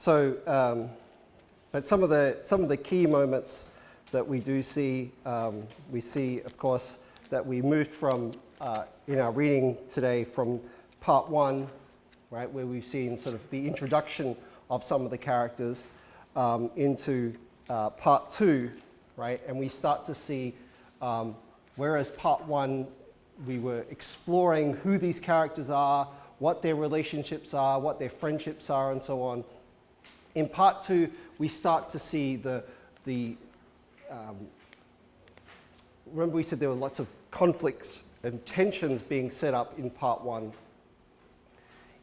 But some of the key moments that we do see, we see, of course, that we moved from, in our reading today, from part 1, right, where we've seen sort of the introduction of some of the characters, into part 2, right, and we start to see, whereas part 1, we were exploring who these characters are, what their relationships are, what their friendships are, and so on. In part 2, we start to see remember we said there were lots of conflicts and tensions being set up in part 1.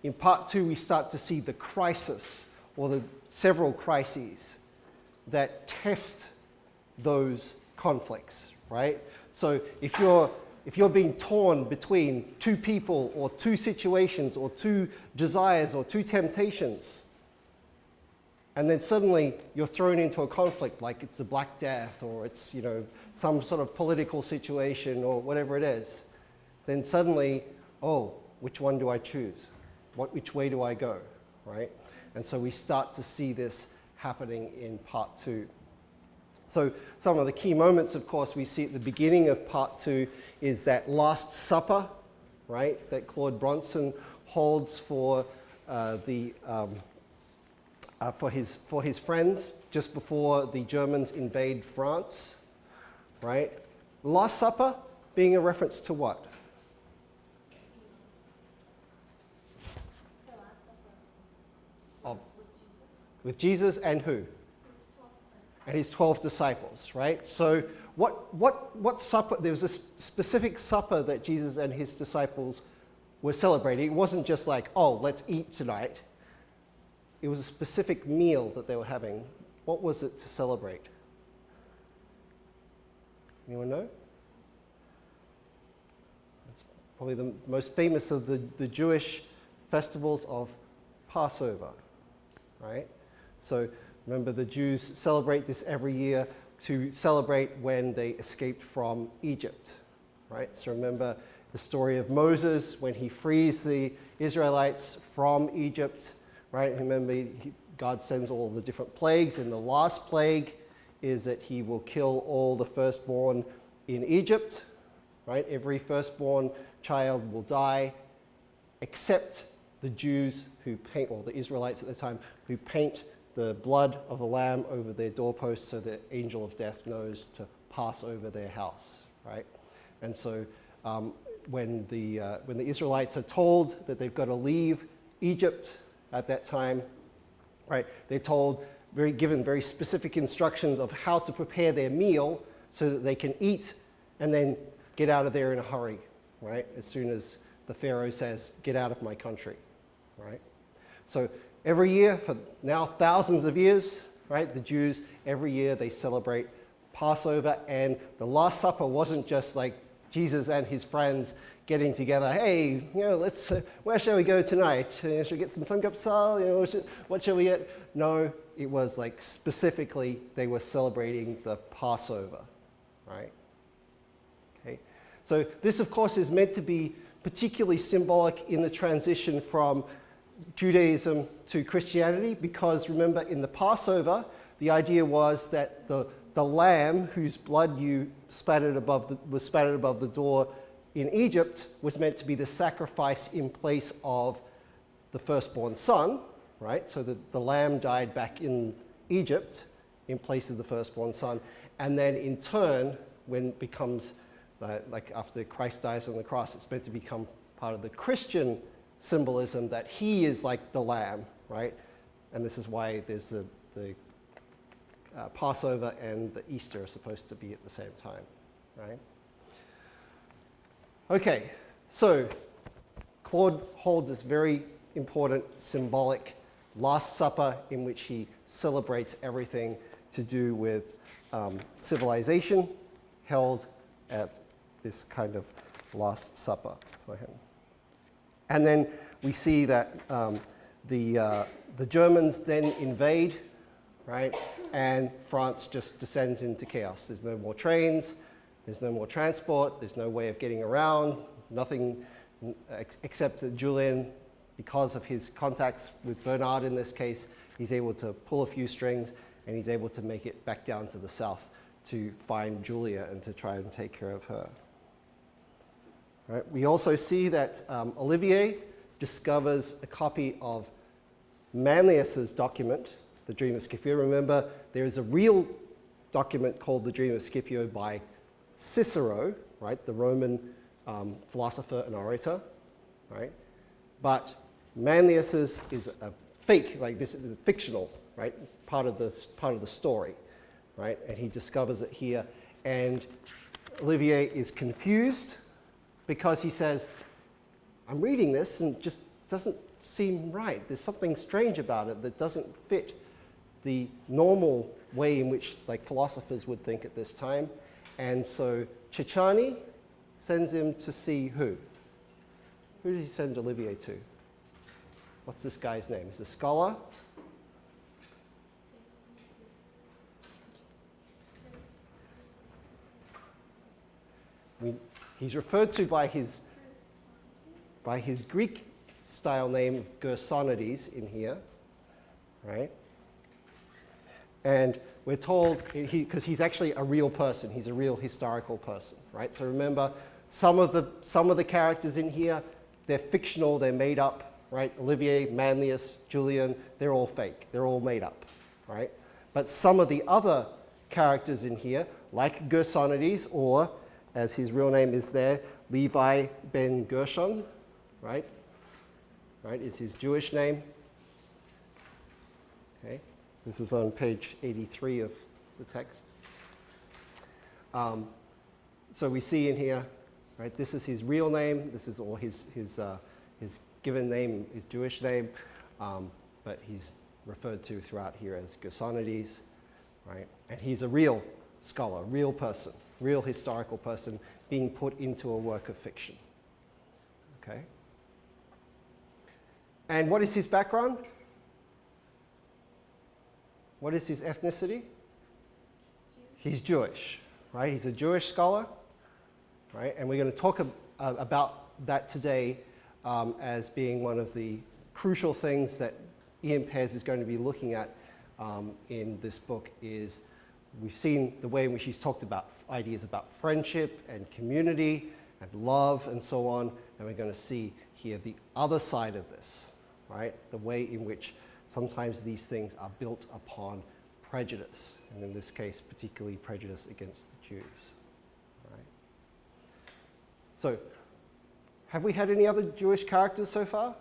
In part 2, we start to see the crisis, or the several crises that test those conflicts, right? So if you're being torn between two people or two situations or two desires or two temptations, and then suddenly you're thrown into a conflict, like it's the Black Death or it's, you know, some sort of political situation or whatever it is, then suddenly, oh, which one do I choose? Which way do I go, right? And so we start to see this happening in part 2. So some of the key moments, of course, we see at the beginning of part 2 is that Last Supper, right, that Claude Bronson holds for his friends just before the Germans invade France, right? Last Supper being a reference to what? With Jesus and who? And his 12 disciples, right? So what supper? There was a specific supper that Jesus and his disciples were celebrating. It wasn't just like, oh, let's eat tonight. It was a specific meal that they were having. What was it to celebrate? Anyone know? It's probably the most famous of the Jewish festivals of Passover, right? So remember, the Jews celebrate this every year to celebrate when they escaped from Egypt, right? So remember the story of Moses when he frees the Israelites from Egypt, right? Remember, God sends all the different plagues, and the last plague is that he will kill all the firstborn in Egypt, right? Every firstborn child will die, except the Jews who paint, or the Israelites at the time, who paint the blood of the lamb over their doorposts so the angel of death knows to pass over their house, right? And so when the Israelites are told that they've got to leave Egypt at that time, right, they're told, given very specific instructions of how to prepare their meal so that they can eat and then get out of there in a hurry, right? As soon as the Pharaoh says, get out of my country, right? So every year, for now thousands of years, right, the Jews, every year they celebrate Passover, and the Last Supper wasn't just like Jesus and his friends getting together, hey, you know, let's, where shall we go tonight? Should we get some samgyeopsal? You know, what shall we get? No, it was like specifically they were celebrating the Passover, right? Okay, so this, of course, is meant to be particularly symbolic in the transition from Judaism to Christianity, because remember, in the Passover, the idea was that the lamb whose blood was spattered above the door in Egypt was meant to be the sacrifice in place of the firstborn son, right? So the lamb died back in Egypt in place of the firstborn son, and then in turn, when it becomes like after Christ dies on the cross, it's meant to become part of the Christian symbolism that he is like the lamb, right? And this is why there's the Passover and the Easter are supposed to be at the same time, right? Okay, so Claude holds this very important symbolic Last Supper in which he celebrates everything to do with civilization, held at this kind of Last Supper for him. And then we see that the Germans then invade, right? And France just descends into chaos. There's no more trains, there's no more transport, there's no way of getting around, nothing except that Julian, because of his contacts with Bernard in this case, he's able to pull a few strings, and he's able to make it back down to the south to find Julia and to try and take care of her. Right? We also see that Olivier discovers a copy of Manlius's document, The Dream of Scipio. Remember, there is a real document called The Dream of Scipio by Cicero, right, the Roman philosopher and orator, right? But Manlius's is a fake, like this is fictional, right? Part of the story, right? And he discovers it here, and Olivier is confused because he says, "I'm reading this and it just doesn't seem right. There's something strange about it that doesn't fit the normal way in which like philosophers would think at this time." And so Cicciani sends him to see who? Who did he send Olivier to? What's this guy's name? He's a scholar. He's referred to by his Greek style name of Gersonides in here, right? And we're told, because he's actually a real person, he's a real historical person, right? So remember, some of the characters in here, they're fictional, they're made up, right? Olivier, Manlius, Julian, they're all fake, they're all made up, right? But some of the other characters in here, like Gersonides, or as his real name is there, Levi ben Gershon, right? Right, is his Jewish name. Okay, this is on page 83 of the text. So we see in here, right, this is his real name, this is all his given name, his Jewish name, but he's referred to throughout here as Gersonides, right? And he's a real scholar, real person, real historical person being put into a work of fiction, okay? And what is his background? What is his ethnicity? He's Jewish, right? He's a Jewish scholar, right? And we're going to talk about that today as being one of the crucial things that Ian Pears is going to be looking at in this book. Is we've seen the way in which he's talked about ideas about friendship and community and love and so on, and we're going to see here the other side of this, right? The way in which sometimes these things are built upon prejudice, and in this case, particularly prejudice against the Jews, right? So, have we had any other Jewish characters so far?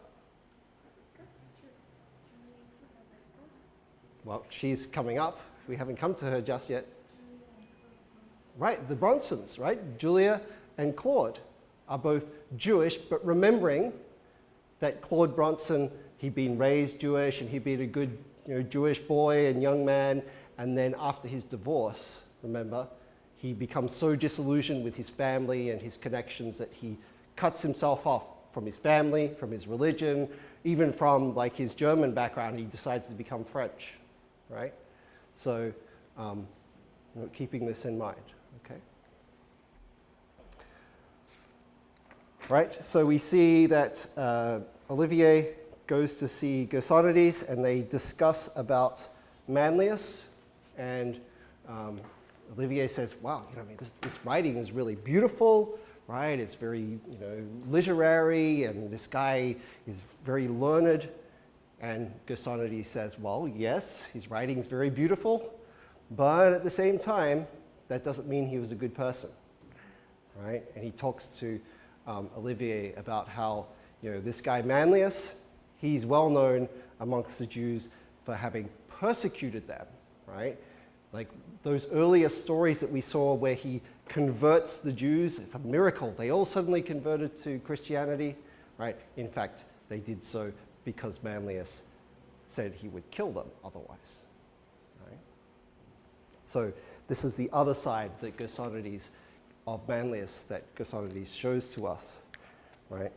Well, she's coming up. We haven't come to her just yet. Right, the Bronsons, right? Julia and Claude are both Jewish, but remembering that Claude Bronson, he'd been raised Jewish and he'd been a good Jewish boy and young man, and then after his divorce, remember, he becomes so disillusioned with his family and his connections that he cuts himself off from his family, from his religion, even from like his German background. He decides to become French, right? So keeping this in mind, okay? Right, so we see that Olivier goes to see Gersonides and they discuss about Manlius, and Olivier says, wow, this writing is really beautiful, right? It's very literary, and this guy is very learned. And Gersonides says, well, yes, his writing is very beautiful, but at the same time, that doesn't mean he was a good person, right? And he talks to Olivier about how this guy Manlius, he's well known amongst the Jews for having persecuted them, right? Like those earlier stories that we saw where he converts the Jews, it's a miracle. They all suddenly converted to Christianity, right? In fact, they did so because Manlius said he would kill them otherwise, right? So this is the other side that Gersonides, of Manlius, that Gersonides shows to us, right?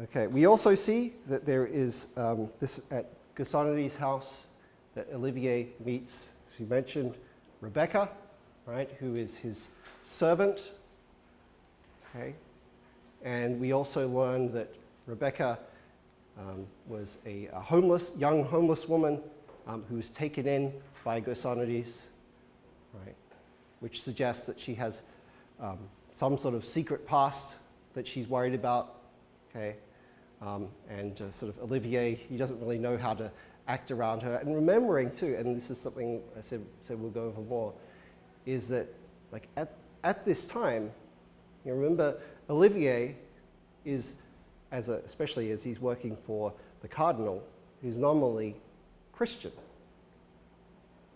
Okay, we also see that there is this at Gersonides' house that Olivier meets, as we mentioned, Rebecca, right, who is his servant, okay? And we also learn that Rebecca was a young homeless woman who was taken in by Gersonides, right? Which suggests that she has some sort of secret past that she's worried about, okay? And sort of Olivier, he doesn't really know how to act around her. And remembering too, and this is something I said we'll go over more, is that like at this time, you remember Olivier is, especially as he's working for the cardinal, who's nominally Christian.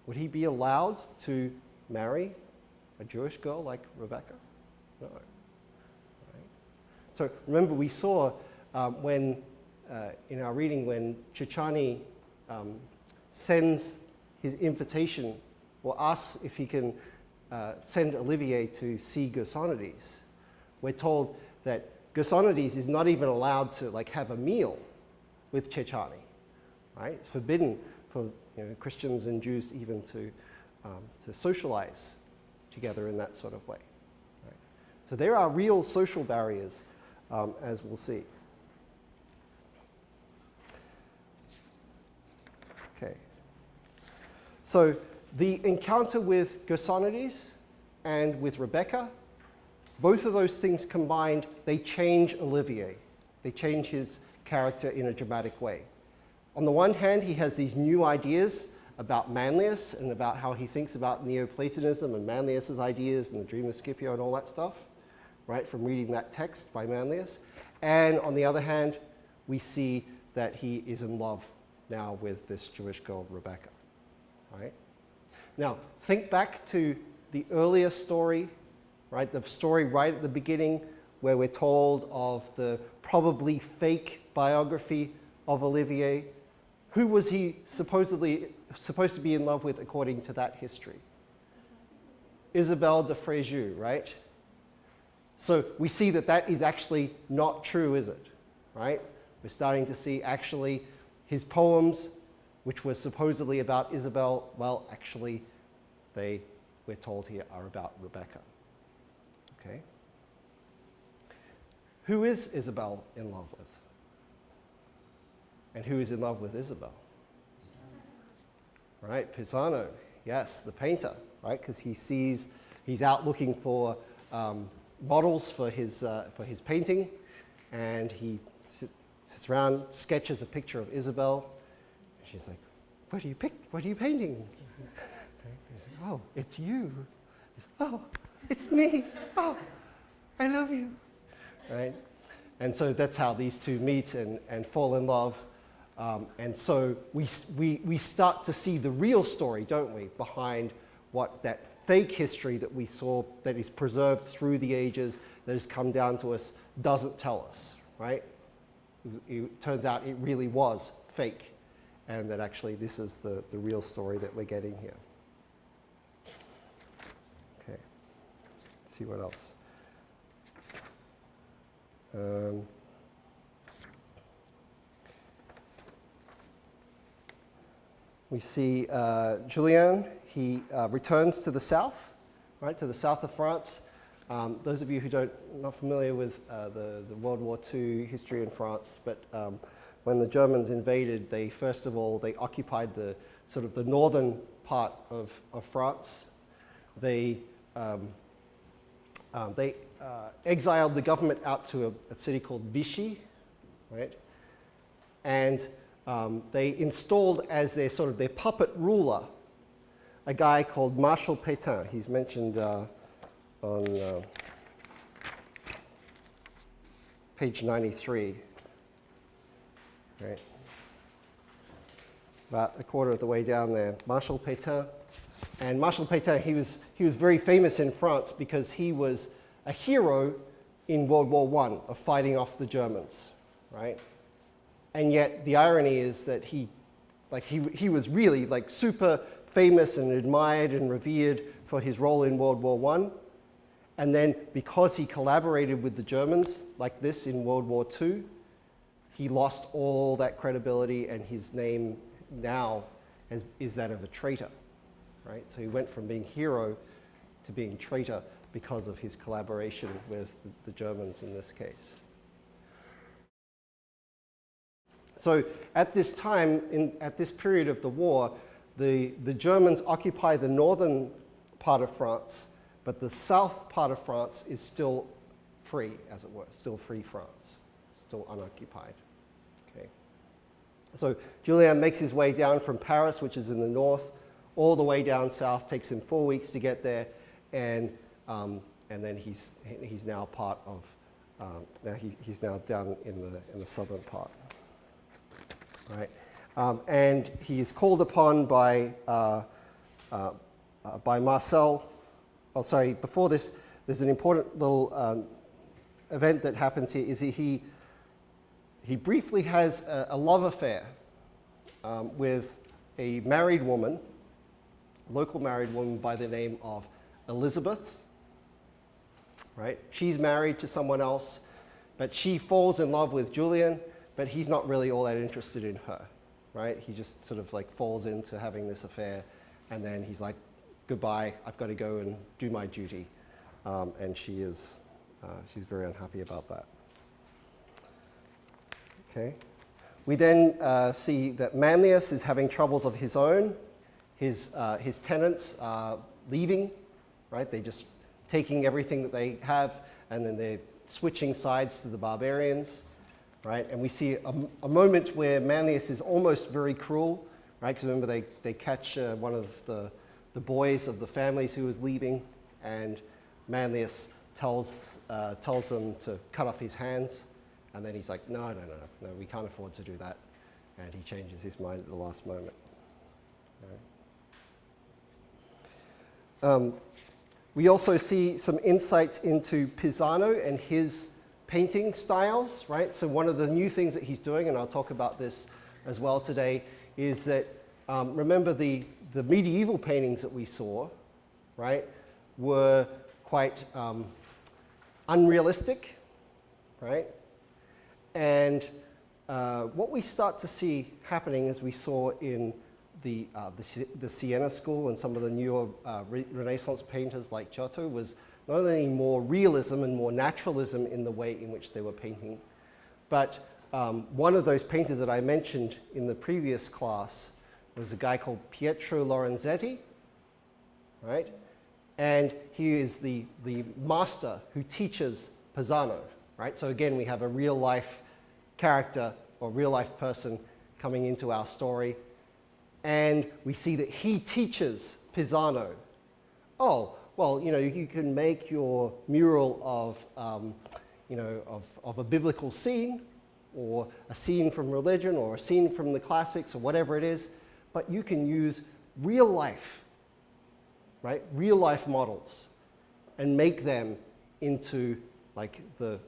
Would he be allowed to marry a Jewish girl like Rebecca? No. Right? So remember, we saw when in our reading when Chichani sends his invitation or asks if he can send Olivier to see Gersonides, we're told that Gersonides is not even allowed to like have a meal with Chichani, right? It's forbidden for Christians and Jews even to socialize together in that sort of way. Right? So there are real social barriers, as we'll see. Okay. So the encounter with Gersonides and with Rebecca, both of those things combined, they change Olivier. They change his character in a dramatic way. On the one hand, he has these new ideas about Manlius and about how he thinks about Neoplatonism and Manlius's ideas and the dream of Scipio and all that stuff, right, from reading that text by Manlius. And on the other hand, we see that he is in love now with this Jewish girl, Rebecca, right? Now, think back to the earlier story, right, the story right at the beginning where we're told of the probably fake biography of Olivier. Who was he supposed to be in love with according to that history? Isabelle de Fréjus, right? So we see that that is actually not true, is it? Right? We're starting to see actually his poems, which were supposedly about Isabel, well, actually, we're told here, are about Rebecca. Okay? Who is Isabel in love with? And who is in love with Isabel? Right, Pisano, yes, the painter, right? Because he's out looking for models for his painting, and he sits around, sketches a picture of Isabel. She's like, what are you painting? He's like, oh, it's you. Oh, it's me. Oh, I love you. Right? And so that's how these two meet and fall in love. And so we start to see the real story, don't we, behind what that fake history that we saw that is preserved through the ages, that has come down to us, doesn't tell us, right? It turns out it really was fake, and that actually this is the real story that we're getting here. Okay, let's see what else. We see Julien, he returns to the south, right, to the south of France. Those of you who are not familiar with the World War II history in France, but when the Germans invaded, first of all, they occupied the sort of the northern part of France. They exiled the government out to a city called Vichy, right? And they installed as their puppet ruler a guy called Marshal Pétain. He's mentioned on page 93, right? About a quarter of the way down there, Marshal Pétain. And Marshal Pétain, he was very famous in France because he was a hero in World War I of fighting off the Germans, right? And yet the irony is that he was really like super famous and admired and revered for his role in World War I. And then because he collaborated with the Germans like this in World War II, he lost all that credibility, and his name now is that of a traitor, right? So he went from being hero to being traitor because of his collaboration with the Germans in this case. So at this time, at this period of the war, the Germans occupy the northern part of France, but the south part of France is still free, as it were, still free France, still unoccupied. Okay. So Julien makes his way down from Paris, which is in the north, all the way down south. Takes him 4 weeks to get there, and then he's now part of he's now down in the southern part, right? And he is called upon by Marcel. Oh, sorry. Before this, there's an important little event that happens here. Is he briefly has a love affair with a married woman, a local married woman by the name of Elizabeth. Right? She's married to someone else, but she falls in love with Julien, but he's not really all that interested in her. Right? He just sort of like falls into having this affair, and then he's like, goodbye, I've got to go and do my duty. And she's very unhappy about that. Okay. We then see that Manlius is having troubles of his own. His tenants are leaving, right? They're just taking everything that they have, and then they're switching sides to the barbarians, right? And we see a moment where Manlius is almost very cruel, right? Because remember, they catch one of the boys of the families who was leaving, and Manlius tells them to cut off his hands, and then he's like, no, we can't afford to do that, and he changes his mind at the last moment. Right. We also see some insights into Pisano and his painting styles, right? So one of the new things that he's doing, and I'll talk about this as well today, is that remember the medieval paintings that we saw, right, were quite unrealistic, right? And what we start to see happening, as we saw in the Siena School and some of the newer Renaissance painters like Giotto, was not only more realism and more naturalism in the way in which they were painting, but one of those painters that I mentioned in the previous class was a guy called Pietro Lorenzetti, right? And he is the master who teaches Pisano, right? So again, we have a real life character or real life person coming into our story, and we see that he teaches Pisano. Oh, well, you can make your mural of a biblical scene, or a scene from religion, or a scene from the classics, or whatever it is, but you can use real life, right? Real life models, and make them into like the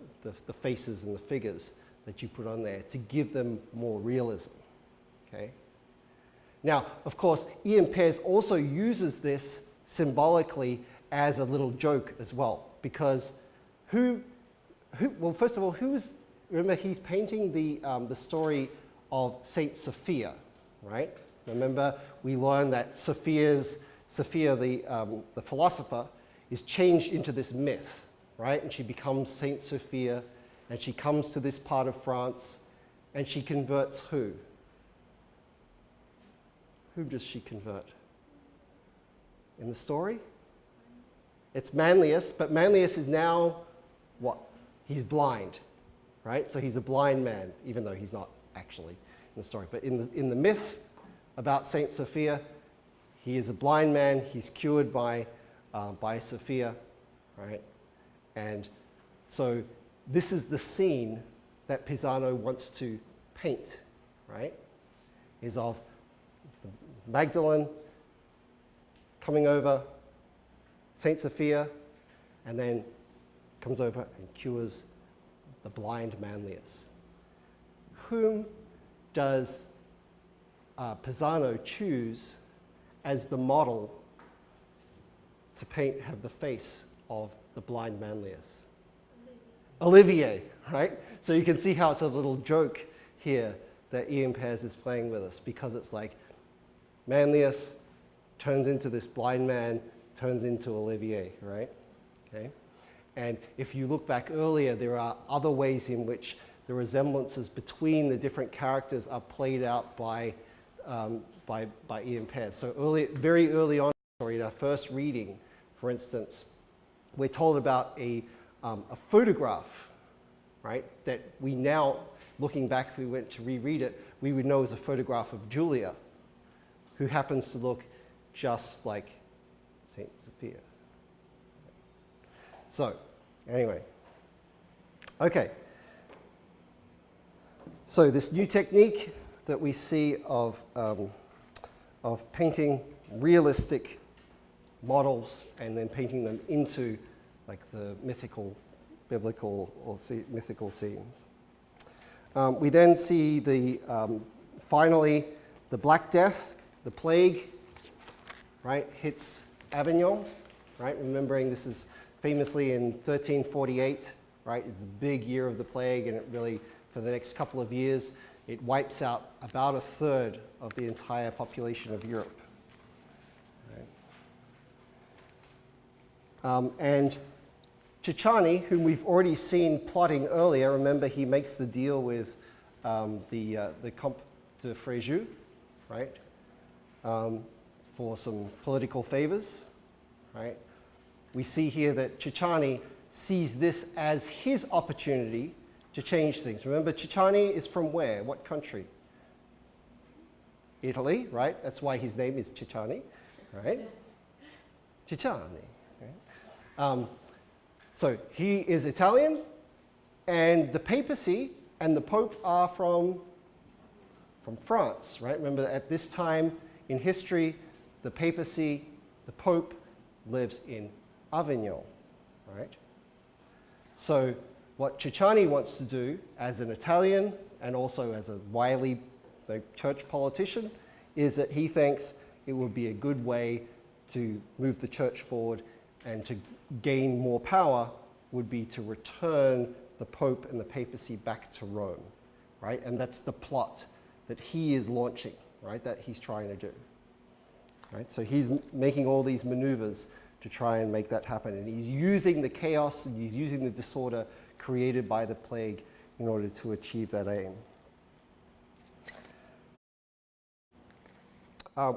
faces and the figures that you put on there to give them more realism, okay? Now, of course, Ian Pears also uses this symbolically as a little joke as well, because well, first of all, remember he's painting the story of Saint Sophia, right? Remember, we learned that Sophia, the philosopher, is changed into this myth, right? And she becomes Saint Sophia, and she comes to this part of France, and she converts who? Who does she convert? In the story? It's Manlius, but Manlius is now what? He's blind, right? So he's a blind man, even though he's not actually in the story. But in the myth about Saint Sophia, he is a blind man. He's cured by Sophia, right? And so this is the scene that Pisano wants to paint, right? Is of Magdalene coming over, Saint Sophia, and then comes over and cures the blind Manlius. Whom does Pisano choose as the model to have the face of the blind Manlius? Olivier, right? So you can see how it's a little joke here that Ian Pears is playing with us, because it's like Manlius turns into this blind man, turns into Olivier, right? Okay. And if you look back earlier, there are other ways in which the resemblances between the different characters are played out by Ian Pearce. So very early on in our first reading, for instance, we're told about a photograph, right, that we now, looking back, if we went to reread it, we would know is a photograph of Julia, who happens to look just like Saint Sophia. So, anyway. Okay. So this new technique that we see of painting realistic models and then painting them into like the mythical, biblical, or mythical scenes. We then see finally the Black Death, the plague, right, hits Avignon, right? Remembering this is famously in 1348, right, is the big year of the plague, and it really, for the next couple of years, it wipes out about a third of the entire population of Europe. Right? And Ciccani, whom we've already seen plotting earlier, remember he makes the deal with the Comte de Frejus, right, for some political favors, right? We see here that Ciccani sees this as his opportunity to change things. Remember, Ciccani is from where? What country? Italy, right? That's why his name is Ciccani, right? Ciccani. Right? So he is Italian, and the papacy and the Pope are from France, right? Remember, at this time in history, the papacy, the Pope, lives in Avignon, right? So what Ciccani wants to do as an Italian and also as a wily church politician is that he thinks it would be a good way to move the church forward and to gain more power would be to return the Pope and the papacy back to Rome, right? And that's the plot that he is launching, right, that he's trying to do, right? So he's making all these maneuvers to try and make that happen. And he's using the chaos and he's using the disorder created by the plague in order to achieve that aim.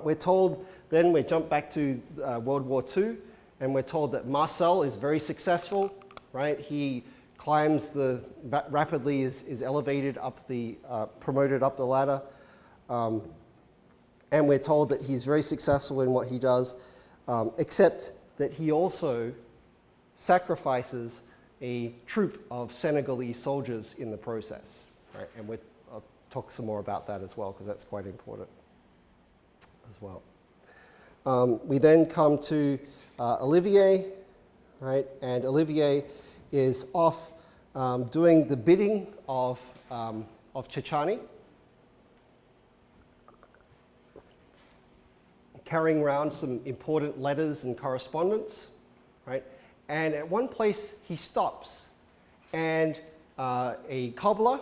We're told, then we jump back to World War II, and we're told that Marcel is very successful, right? He climbs rapidly is elevated up promoted up the ladder. And we're told that he's very successful in what he does, except that he also sacrifices a troop of Senegalese soldiers in the process, right? And I'll talk some more about that as well, because that's quite important as well. We then come to Olivier, right? And Olivier is off doing the bidding of Ciccani, carrying around some important letters and correspondence, right? And at one place he stops, and a cobbler,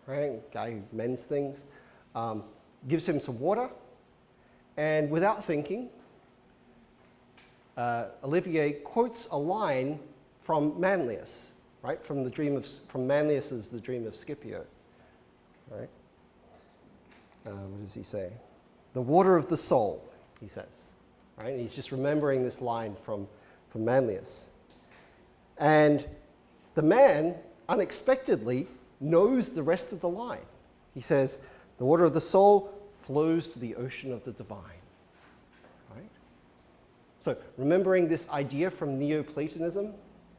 right, guy who mends things, gives him some water, and without thinking, Olivier quotes a line from Manlius, right, from Manlius's The Dream of Scipio, right? What does he say? The water of the soul, he says, right? And he's just remembering this line from Manlius. And the man unexpectedly knows the rest of the line. He says, the water of the soul flows to the ocean of the divine, right? So remembering this idea from Neoplatonism,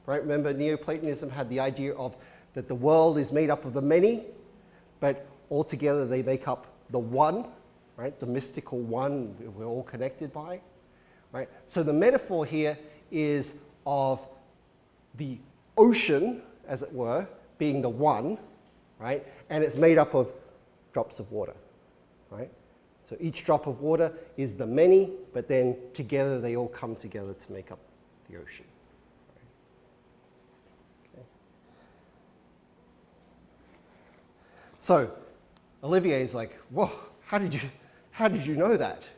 right? Remember, Neoplatonism had the idea of that the world is made up of the many, but altogether they make up the one, right? The mystical one we're all connected by, right? So the metaphor here is of the ocean, as it were, being the one, right? And it's made up of drops of water, right? So each drop of water is the many, but then together they all come together to make up the ocean. Right? Okay. So Olivier is like, whoa, how did you know that,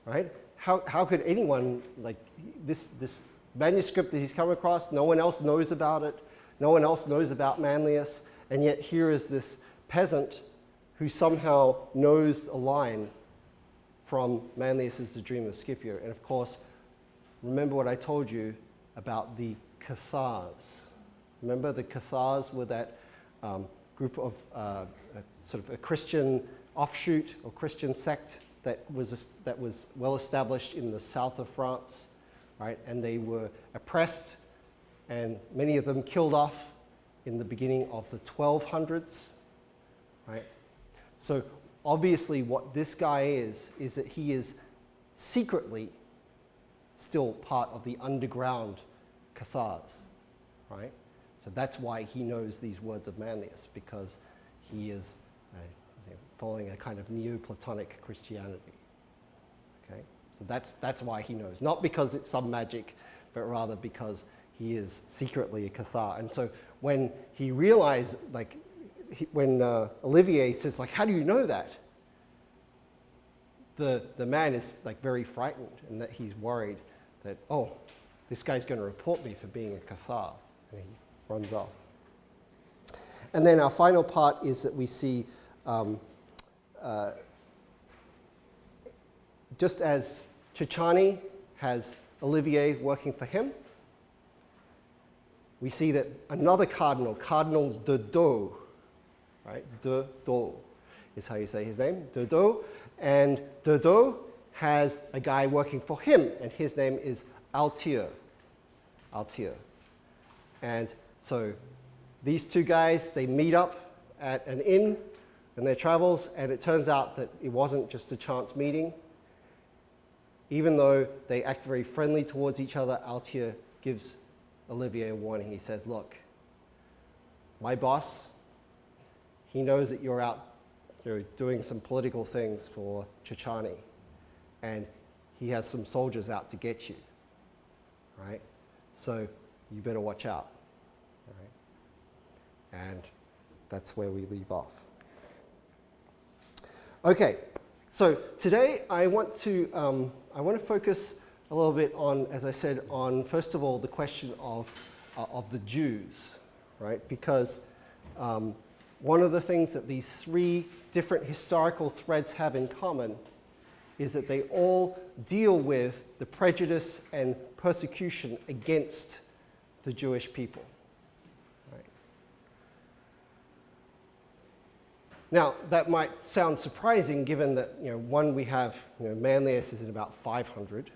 right? How could anyone, like, this manuscript that he's come across, no one else knows about it, no one else knows about Manlius, And yet here is this peasant who somehow knows a line from Manlius's The Dream of Scipio. And of course, remember what I told you about the Cathars. Remember the Cathars were that group of sort of a Christian offshoot or Christian sect that was well established in the south of France, right? And they were oppressed, and many of them killed off in the beginning of the 1200s, right? So obviously what this guy is that he is secretly still part of the underground Cathars, right? So that's why he knows these words of Manlius, because he is following a kind of Neoplatonic Christianity. Okay, so that's why he knows, not because it's some magic, but rather because he is secretly a Cathar. And so when he realized, like, when Olivier says, like, how do you know that? The man is like very frightened, and that he's worried that, oh, this guy's going to report me for being a Cathar, and he runs off. And then our final part is that we see, just as Ciccani has Olivier working for him, we see that another cardinal, Cardinal de Dau, right? De Dau is how you say his name, de Dau. And de Dau has a guy working for him, and his name is Altier. Altier. And so these two guys, they meet up at an inn in their travels, and it turns out that it wasn't just a chance meeting. Even though they act very friendly towards each other, Altier gives Olivier a warning. He says, look, my boss, he knows that you're out doing some political things for Ciccani, and he has some soldiers out to get you, right? So you better watch out, right? And that's where we leave off. Okay, so today I want to focus a little bit on, as I said, on first of all the question of the Jews, right? Because one of the things that these three different historical threads have in common is that they all deal with the prejudice and persecution against the Jewish people. Right? Now, that might sound surprising given that, one, we have, Manlius is in about 500.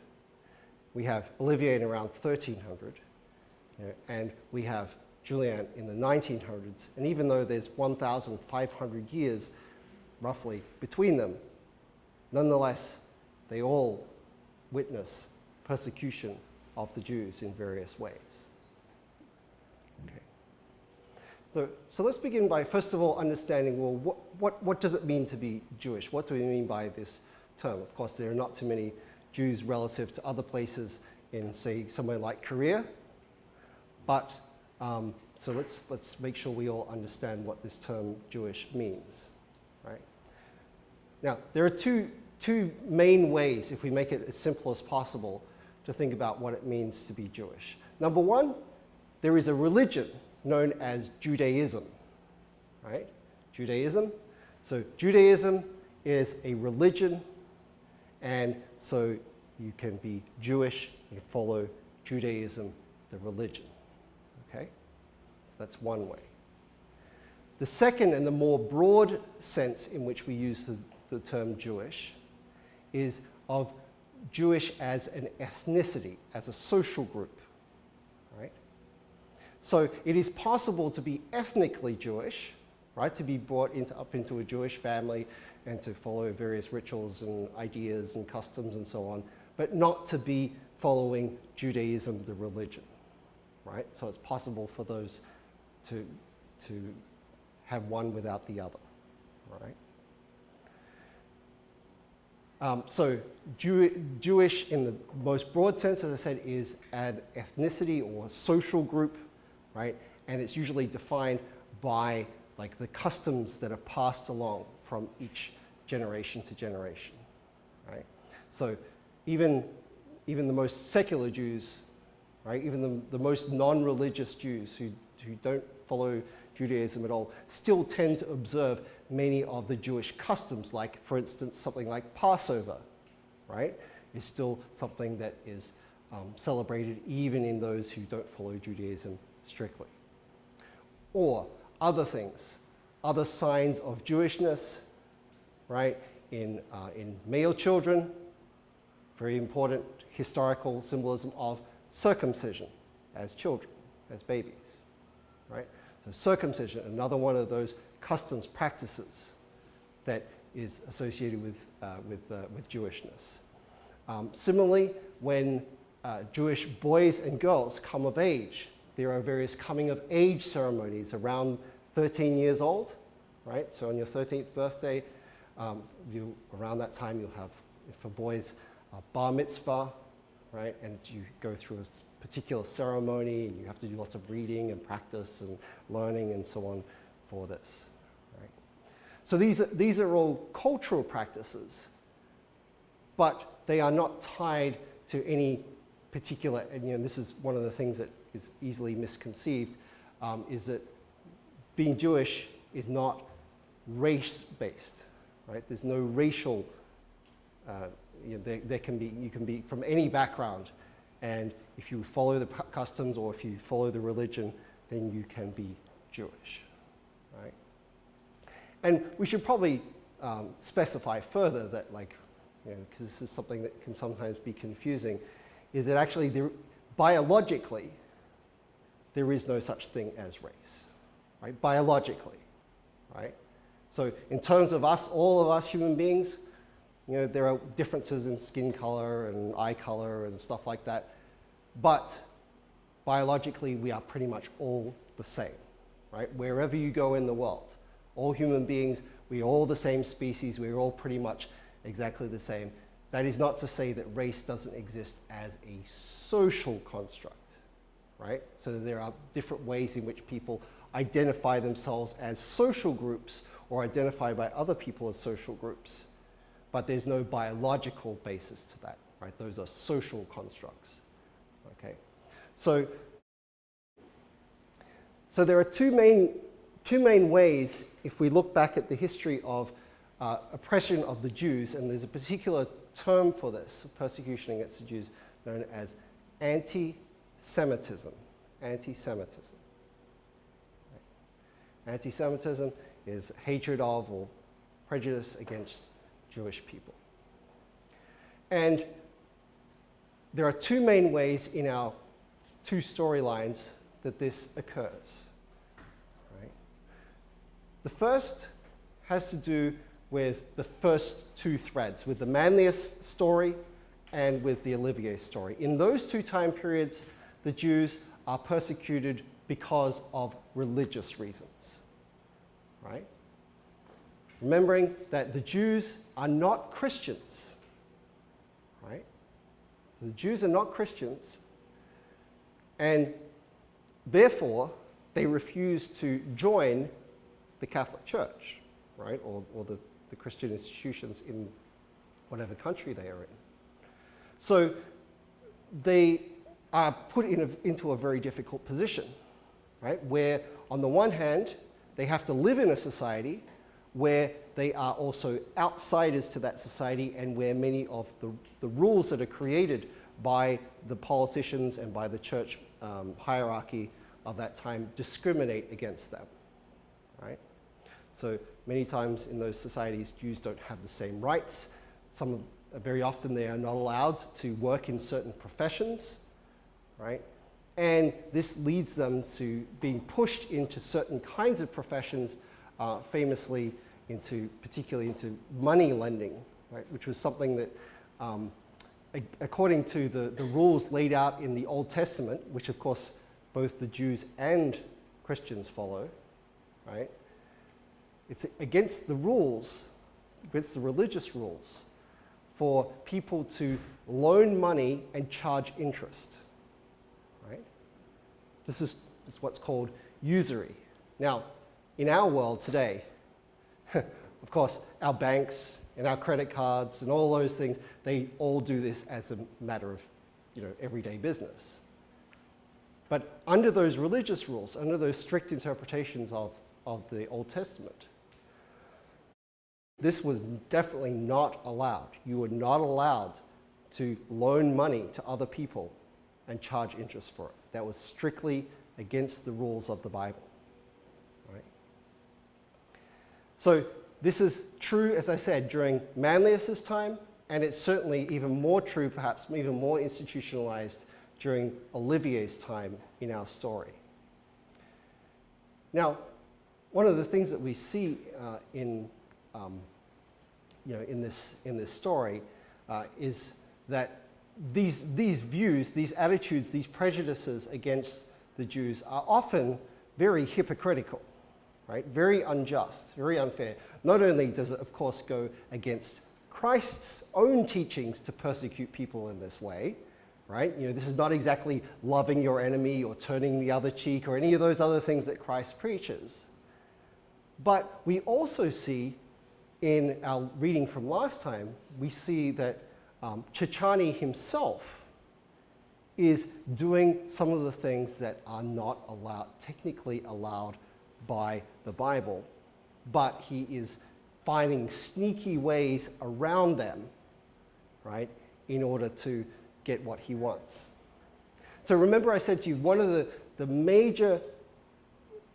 We have Olivier in around 1300. And we have Julian in the 1900s. And even though there's 1,500 years roughly between them, nonetheless, they all witness persecution of the Jews in various ways. Okay. So let's begin by, first of all, understanding, well, what does it mean to be Jewish? What do we mean by this term? Of course, there are not too many Jews relative to other places in, say, somewhere like Korea. But, so let's make sure we all understand what this term Jewish means, right? Now, there are two main ways, if we make it as simple as possible, to think about what it means to be Jewish. Number one, there is a religion known as Judaism, right? Judaism. So Judaism is a religion, and so you can be Jewish and follow Judaism, the religion, okay? That's one way. The second and the more broad sense in which we use the term Jewish is of Jewish as an ethnicity, as a social group, right? So it is possible to be ethnically Jewish, right? To be brought up into a Jewish family and to follow various rituals and ideas and customs and so on, but not to be following Judaism, the religion, right? So it's possible for those to have one without the other, right? So Jewish in the most broad sense, as I said, is an ethnicity or social group, right? And it's usually defined by like the customs that are passed along from each generation to generation, right? So even the most secular Jews, right? Even the most non-religious Jews who don't follow Judaism at all, still tend to observe many of the Jewish customs, like, for instance, something like Passover, right? Is still something that is celebrated even in those who don't follow Judaism strictly. Or other things, other signs of Jewishness, right? In male children, very important historical symbolism of circumcision as children, as babies, right? So circumcision, another one of those customs, practices that is associated with Jewishness. Similarly, when Jewish boys and girls come of age, there are various coming of age ceremonies around 13 years old, right? So on your 13th birthday, around that time you'll have, for boys, a bar mitzvah, right? And you go through a particular ceremony, and you have to do lots of reading and practice and learning and so on for this, right? So these are all cultural practices, but they are not tied to any particular, and this is one of the things that is easily misconceived, is that being Jewish is not race-based, right? There's no racial, you can be from any background, and if you follow the customs or if you follow the religion, then you can be Jewish, right? And we should probably specify further that, like, because this is something that can sometimes be confusing, is that actually biologically, there is no such thing as race, right? Biologically, right? So in terms of us, all of us human beings, there are differences in skin color and eye color and stuff like that, but biologically, we are pretty much all the same, right? Wherever you go in the world, all human beings, we're all the same species, we're all pretty much exactly the same. That is not to say that race doesn't exist as a social construct, right? So there are different ways in which people identify themselves as social groups or identify by other people as social groups, but there's no biological basis to that, right? Those are social constructs, okay? So there are two main ways, if we look back at the history of oppression of the Jews, and there's a particular term for this, persecution against the Jews, known as anti-Semitism. Anti-Semitism. Right? Anti-Semitism is hatred of or prejudice against Jewish people. And there are two main ways in our two storylines that this occurs. Right? The first has to do with the first two threads, with the Manlius story and with the Olivier story. In those two time periods, the Jews are persecuted because of religious reasons, right? Remembering that the Jews are not Christians, right? The Jews are not Christians, and therefore they refuse to join the Catholic Church, right? Or the Christian institutions in whatever country they are in. So they are put into a very difficult position, right? Where on the one hand, they have to live in a society where they are also outsiders to that society, and where many of the rules that are created by the politicians and by the church hierarchy of that time discriminate against them, right? So many times in those societies, Jews don't have the same rights. Very often they are not allowed to work in certain professions, right? And this leads them to being pushed into certain kinds of professions, famously particularly into money lending, right? Which was something that, according to the rules laid out in the Old Testament, which of course both the Jews and Christians follow, right? It's against the rules, against the religious rules, for people to loan money and charge interest, right? This is what's called usury. Now, in our world today, of course, our banks and our credit cards and all those things, they all do this as a matter of, everyday business. But under those religious rules, under those strict interpretations of the Old Testament, this was definitely not allowed. You were not allowed to loan money to other people and charge interest for it. That was strictly against the rules of the Bible. Right? So this is true, as I said, during Manlius's time, and it's certainly even more true, perhaps even more institutionalized during Olivier's time in our story. Now, one of the things that we see in this story is that these views, these attitudes, these prejudices against the Jews are often very hypocritical, right? Very unjust, very unfair. Not only does it, of course, go against Christ's own teachings to persecute people in this way, right? This is not exactly loving your enemy or turning the other cheek or any of those other things that Christ preaches. But we also see in our reading from last time, we see that Chichani himself is doing some of the things that are not technically allowed by the Bible, but he is finding sneaky ways around them, right, in order to get what he wants. So remember I said to you, one of the major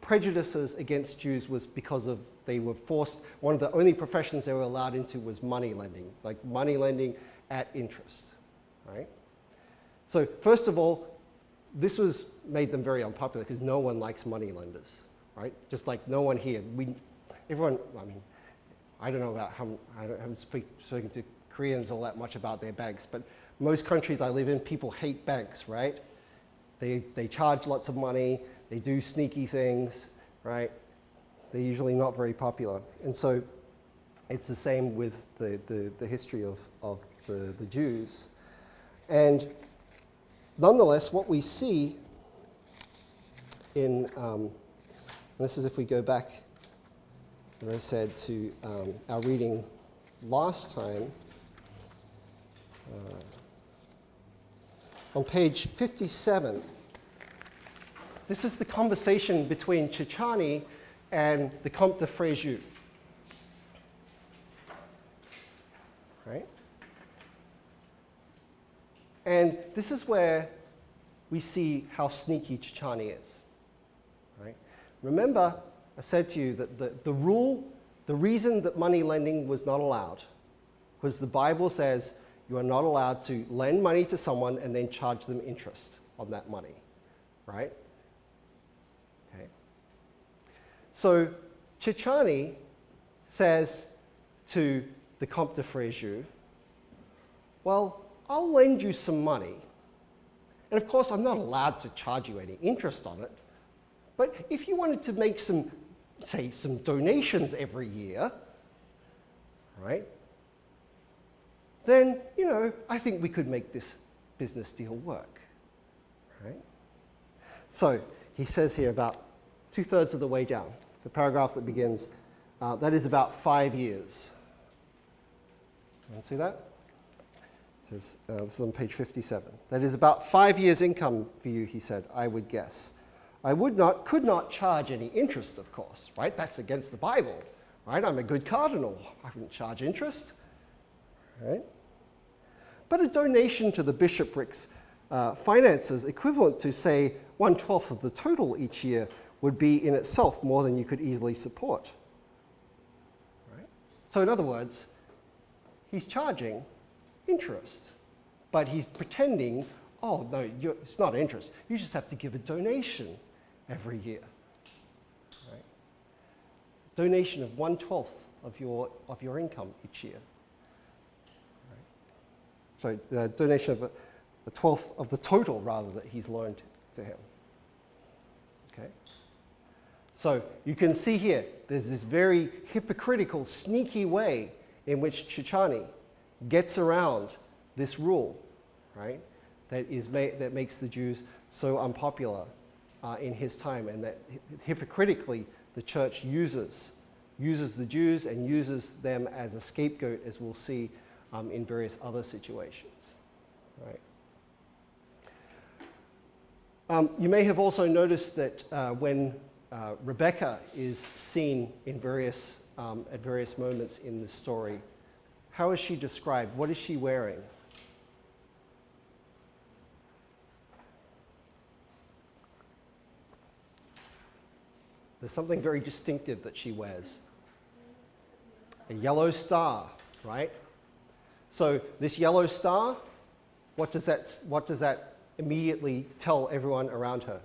prejudices against Jews was because of they were forced, one of the only professions they were allowed into was money lending, like money lending at interest, right? So first of all, this made them very unpopular because no one likes money lenders, right? Just like no one here. Everyone, I mean, I don't know about I haven't spoken to Koreans all that much about their banks, but most countries I live in, people hate banks, right? They charge lots of money, they do sneaky things, right? They're usually not very popular. And so it's the same with the history of the Jews. And nonetheless, what we see in, this is if we go back, as I said, to our reading last time, on page 57, this is the conversation between Chichani and the Comte de Frejus. Right? And this is where we see how sneaky Chichani is. Right? Remember, I said to you that the reason that money lending was not allowed was the Bible says you are not allowed to lend money to someone and then charge them interest on that money. Right? Okay. So Chichani says to the Comte de Frejus, well, I'll lend you some money. And of course, I'm not allowed to charge you any interest on it. But if you wanted to make some donations every year, right, then, I think we could make this business deal work, right? So he says here about 2/3 of the way down, the paragraph that begins, that is about 5 years. You see that? It says, this is on page 57. That is about 5 years' income for you, he said, I would guess. I could not charge any interest, of course, right? That's against the Bible, right? I'm a good cardinal. I wouldn't charge interest, right? But a donation to the bishopric's finances equivalent to, say, 1/12 of the total each year would be in itself more than you could easily support, right? So in other words, he's charging interest, but he's pretending, oh, no, it's not interest. You just have to give a donation every year, right? Donation of 1/12 of your income each year. Right? So the donation of a 1/12 of the total, rather, that he's loaned to him. Okay? So you can see here, there's this very hypocritical, sneaky way in which Chichani gets around this rule, right? That makes the Jews so unpopular in his time, and that hypocritically the church uses the Jews and uses them as a scapegoat, as we'll see in various other situations, right? You may have also noticed that when Rebecca is seen in various, at various moments in the story, how is she described? What is she wearing? There's something very distinctive that she wears. A yellow star, right? So this yellow star, what does that immediately tell everyone around her?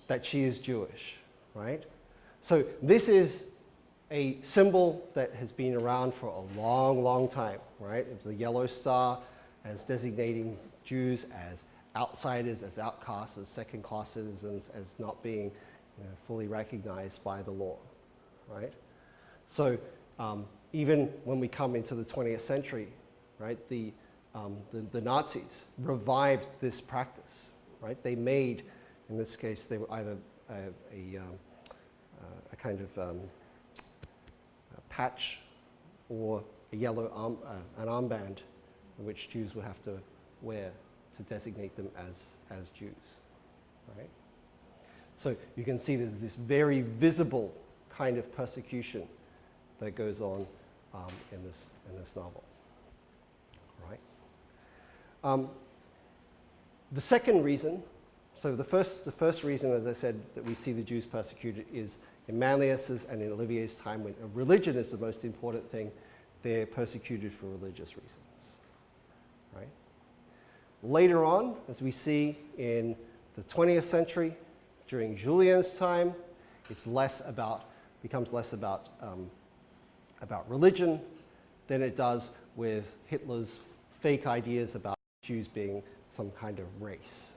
That she is Jewish, right? So this is a symbol that has been around for a long, long time, right? It's the yellow star as designating Jews as outsiders, as outcasts, as second-class citizens, as not being fully recognized by the law, right? So even when we come into the 20th century, right, the Nazis revived this practice, right? They made, in this case, they were either a kind of a patch or a yellow an armband which Jews would have to wear to designate them as Jews, right? So you can see there's this very visible kind of persecution that goes on in this novel, right? The second reason, so the first reason, as I said, that we see the Jews persecuted is in Manlius's and in Olivier's time when religion is the most important thing. They're persecuted for religious reasons, right? Later on, as we see in the 20th century, during Julian's time, it's becomes less about religion than it does with Hitler's fake ideas about Jews being some kind of race,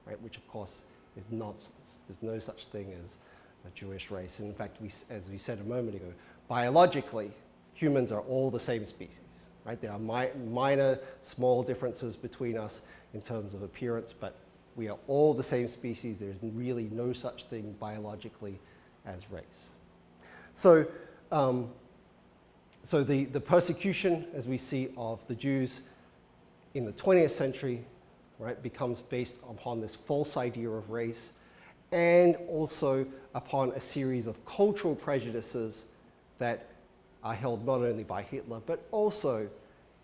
right? Which of course is nonsense. There's no such thing as a Jewish race. And in fact, as we said a moment ago, biologically, humans are all the same species, right? There are minor, small differences between us in terms of appearance, but we are all the same species. There's really no such thing biologically as race. So, so the persecution, as we see, of the Jews in the 20th century, right, becomes based upon this false idea of race and also upon a series of cultural prejudices that are held not only by Hitler, but also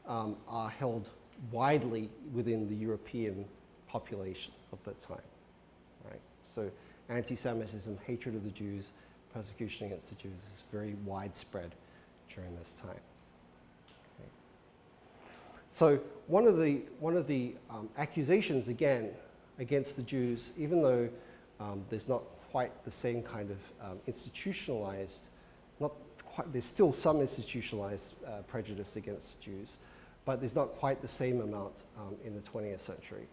are held widely within the European population of that time, right? So anti-Semitism, hatred of the Jews, persecution against the Jews is very widespread during this time. Okay. So one of the accusations, again, against the Jews, even though there's not quite the same kind of institutionalized, there's still some institutionalized prejudice against Jews, but there's not quite the same amount in the 20th century.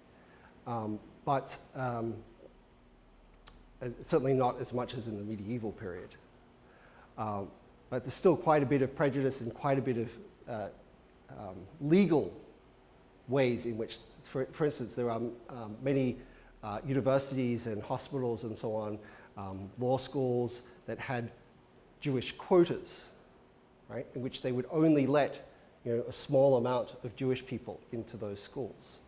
But certainly not as much as in the medieval period. But there's still quite a bit of prejudice and quite a bit of legal ways in which, for instance, there are many universities and hospitals and so on, law schools that had Jewish quotas, right, in which they would only let a small amount of Jewish people into those schools,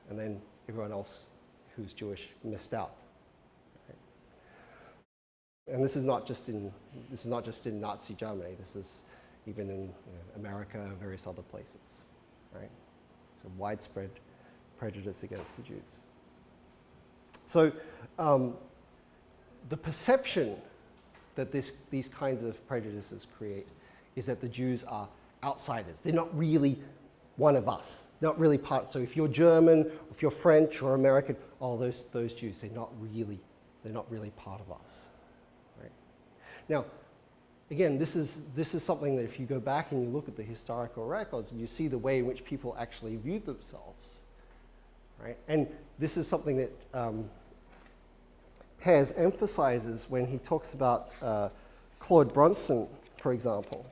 and then everyone else who's Jewish missed out. Right? And this is not just in Nazi Germany. This is even in America and various other places, right? So widespread prejudice against the Jews. So the perception that these kinds of prejudices create is that the Jews are outsiders. They're not really one of us, not really part. So if you're German, or if you're French or American, oh, those Jews, they're not really part of us, right? Now, again, this is something that if you go back and you look at the historical records and you see the way in which people actually viewed themselves, right? And this is something that Pears emphasizes when he talks about Claude Bronson, for example.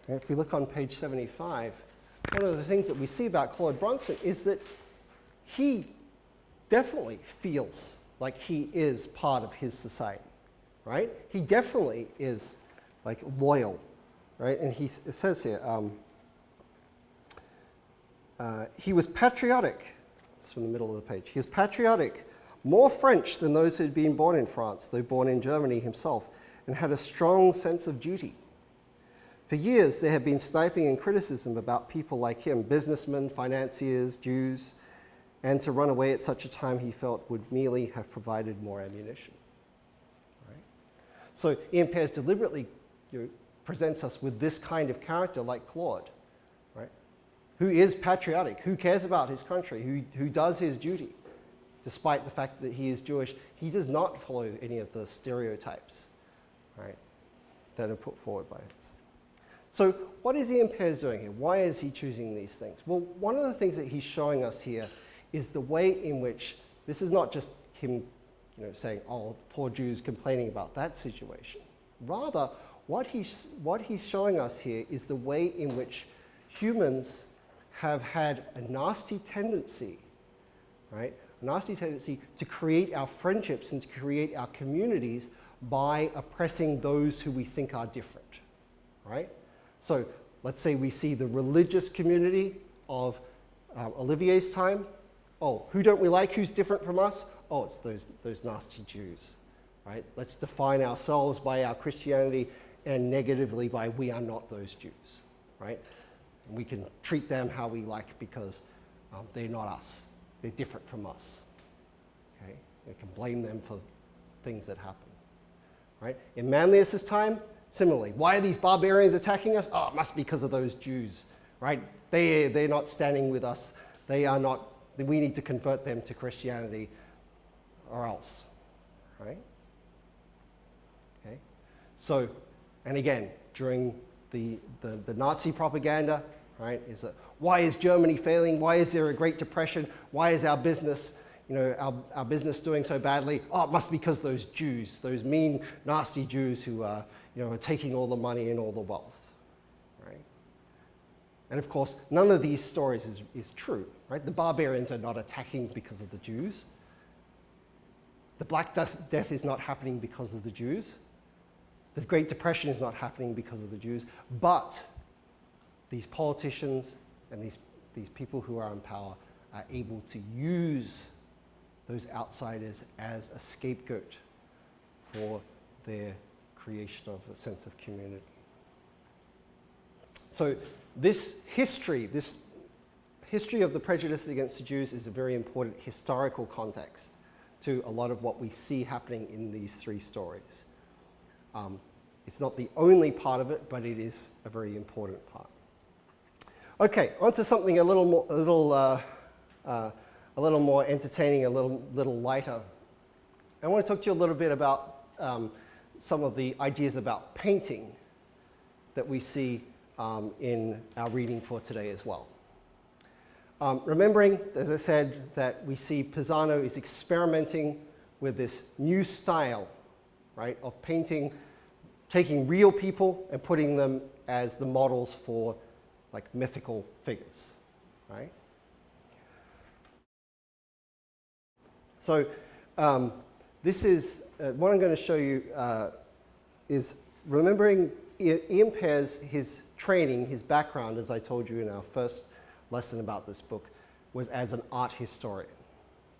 And if we look on page 75, one of the things that we see about Claude Bronson is that he definitely feels like he is part of his society, right? He definitely is like loyal right? And it says here, he was patriotic. It's from the middle of the page. He was patriotic, more French than those who had been born in France, though born in Germany himself, and had a strong sense of duty. For years, there had been sniping and criticism about people like him, businessmen, financiers, Jews, and to run away at such a time he felt would merely have provided more ammunition. Right? So Ian Pears deliberately presents us with this kind of character like Claude, right? Who is patriotic, who cares about his country, who does his duty. Despite the fact that he is Jewish, he does not follow any of the stereotypes, right, that are put forward by us. So what is Ian Pears doing here? Why is he choosing these things? Well, one of the things that he's showing us here is the way in which, this is not just him saying, oh, poor Jews complaining about that situation. Rather, what he's showing us here is the way in which humans have had a nasty tendency, right? A nasty tendency to create our friendships and to create our communities by oppressing those who we think are different, right? So let's say we see the religious community of Olivier's time. Oh, who don't we like? Who's different from us? Oh, it's those nasty Jews, right? Let's define ourselves by our Christianity and negatively by we are not those Jews, right? And we can treat them how we like because they're not us. They're different from us, okay? We can blame them for things that happen, right? In Manlius's time, similarly, why are these barbarians attacking us? Oh, it must be because of those Jews, right? They're not standing with us. They are not, we need to convert them to Christianity or else, right? Okay, so, and again, during the Nazi propaganda, right, is that why is Germany failing? Why is there a Great Depression? Why is our business, our business doing so badly? Oh, it must be because those Jews, those mean, nasty Jews who are, are taking all the money and all the wealth, right? And of course, none of these stories is true, right? The barbarians are not attacking because of the Jews. The Black Death is not happening because of the Jews. The Great Depression is not happening because of the Jews. But these politicians and these people who are in power are able to use those outsiders as a scapegoat for their creation of a sense of community. So this history of the prejudice against the Jews is a very important historical context to a lot of what we see happening in these three stories. It's not the only part of it, but it is a very important part. Okay, on to something a little more entertaining, a little lighter. I want to talk to you a little bit about some of the ideas about painting that we see in our reading for today as well. Remembering, as I said, that we see Pisano is experimenting with this new style, right, of painting, taking real people and putting them as the models for like mythical figures, right? So this is, what I'm going to show you is remembering Ian Pears, his training, his background, as I told you in our first lesson about this book, was as an art historian,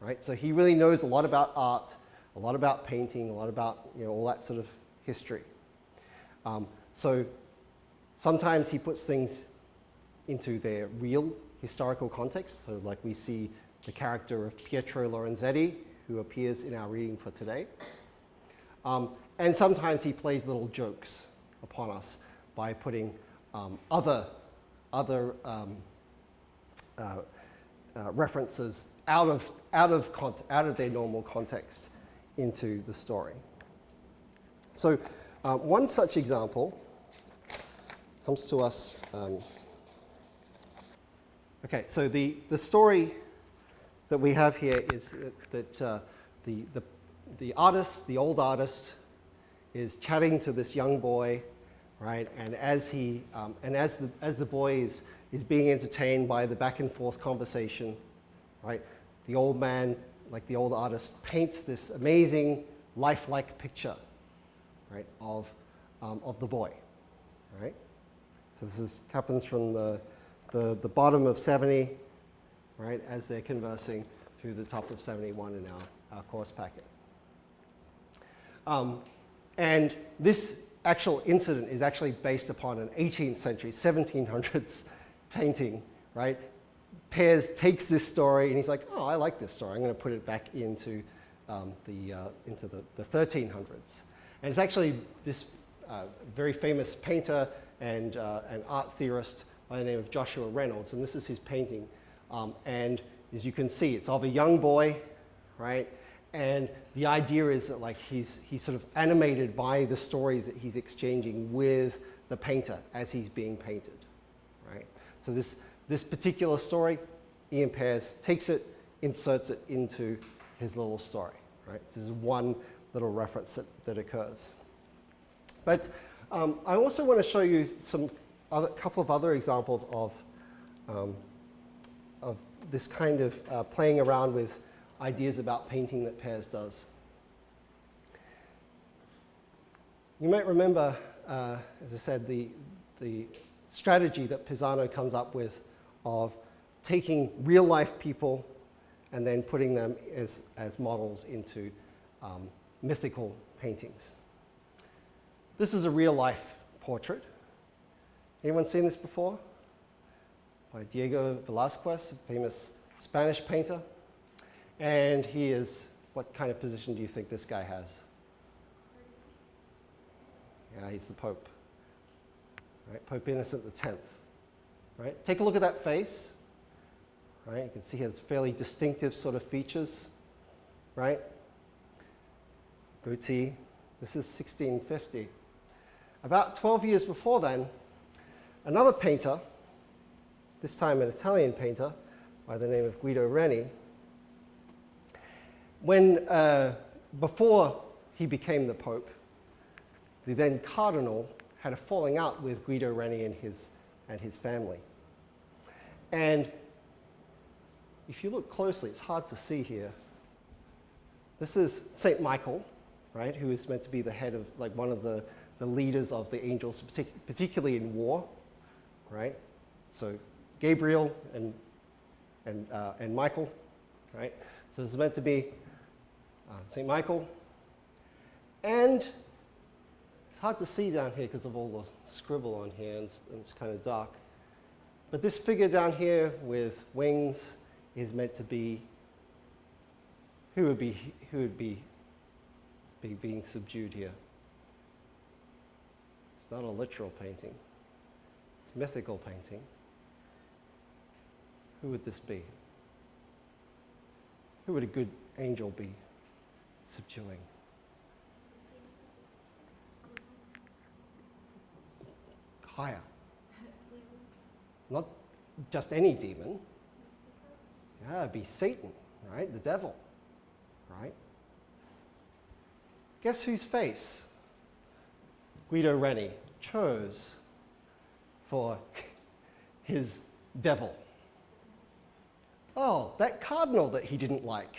right? So he really knows a lot about art, a lot about painting, a lot about all that sort of history. So sometimes he puts things into their real historical context. So like we see the character of Pietro Lorenzetti, who appears in our reading for today. And sometimes he plays little jokes upon us by putting other references out of their normal context into the story. So one such example comes to us. Okay, so the story that we have here is that the artist, the old artist, is chatting to this young boy, right? And as the boy is being entertained by the back and forth conversation, right? The old man, like the old artist, paints this amazing lifelike picture, right, of the boy, right? So this happens from the bottom of 70, right, as they're conversing through the top of 71 in our course packet. And this actual incident is actually based upon an 18th century, 1700s painting, right? Pears takes this story and he's like, oh, I like this story. I'm going to put it back into the 1300s. And it's actually this very famous painter and an art theorist by the name of Joshua Reynolds, and this is his painting. And as you can see, it's of a young boy, right? And the idea is that like he's sort of animated by the stories that he's exchanging with the painter as he's being painted, right? So this particular story, Ian Pears takes it, inserts it into his little story, right? This is one little reference that occurs. But I also want to show you a couple of other examples of this kind of playing around with ideas about painting that Pears does. You might remember, as I said, the strategy that Pisano comes up with of taking real-life people and then putting them as models into mythical paintings. This is a real-life portrait. Anyone seen this before? By Diego Velázquez, a famous Spanish painter. And he is, what kind of position do you think this guy has? Yeah, he's the Pope. Right? Pope Innocent X. Right? Take a look at that face. Right? You can see he has fairly distinctive sort of features. Right? Goatee. This is 1650. About 12 years before then, another painter, this time an Italian painter by the name of Guido Reni, before he became the Pope, the then Cardinal had a falling out with Guido Reni and his family. And if you look closely, it's hard to see here. This is Saint Michael, right, who is meant to be the head of, like, one of the leaders of the angels, particularly in war, right? So Gabriel and Michael, right? So it's meant to be St. Michael. And it's hard to see down here because of all the scribble on here, and it's kind of dark. But this figure down here with wings is meant to be, who would be being subdued here? It's not a literal painting. It's mythical painting. Who would this be? Who would a good angel be subduing? Higher. Not just any demon. Yeah, it'd be Satan, right? The devil, right? Guess whose face Guido Reni chose for his devil? Oh, that cardinal that he didn't like,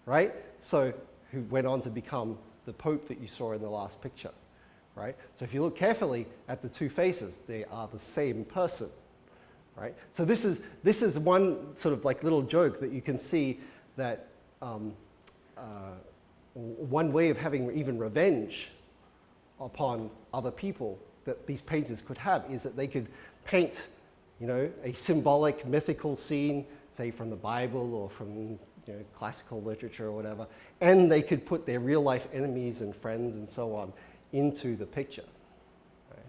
right? So, who went on to become the Pope that you saw in the last picture, right? So if you look carefully at the two faces, they are the same person, right? So this is one sort of like little joke that you can see that one way of having even revenge upon other people that these painters could have is that they could paint, you know, a symbolic mythical scene, say from the Bible or from, you know, classical literature or whatever, and they could put their real life enemies and friends and so on into the picture. Right?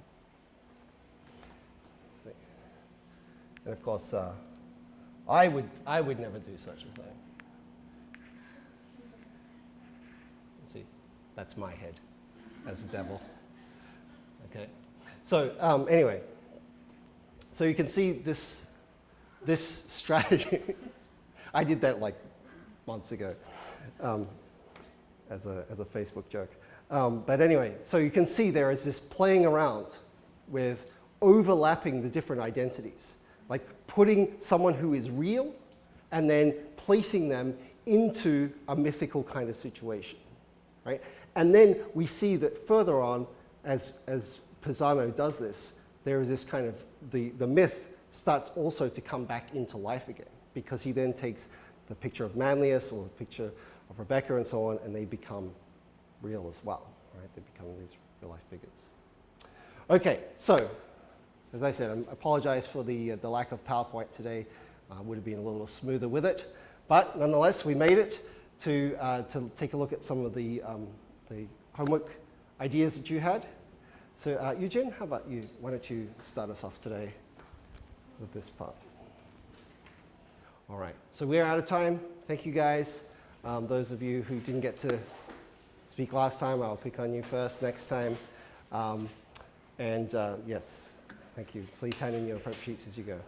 And of course, I would never do such a thing. See, that's my head as a devil. Okay. So anyway, so you can see this strategy. I did that like months ago as a Facebook joke. But anyway, so you can see there is this playing around with overlapping the different identities, like putting someone who is real and then placing them into a mythical kind of situation, right? And then we see that further on, as Pisano does this, there is this kind of, the myth starts also to come back into life again, because he then takes the picture of Manlius or the picture of Rebecca and so on, and they become real as well, right? They become these real life figures. Okay, so as I said, I apologize for the lack of PowerPoint today. Would have been a little smoother with it, but nonetheless, we made it to take a look at some of the homework ideas that you had. So Eugene, how about you? Why don't you start us off today with this part? All right, so we're out of time. Thank you guys. Those of you who didn't get to speak last time, I'll pick on you first next time. Yes, thank you. Please hand in your prep sheets as you go.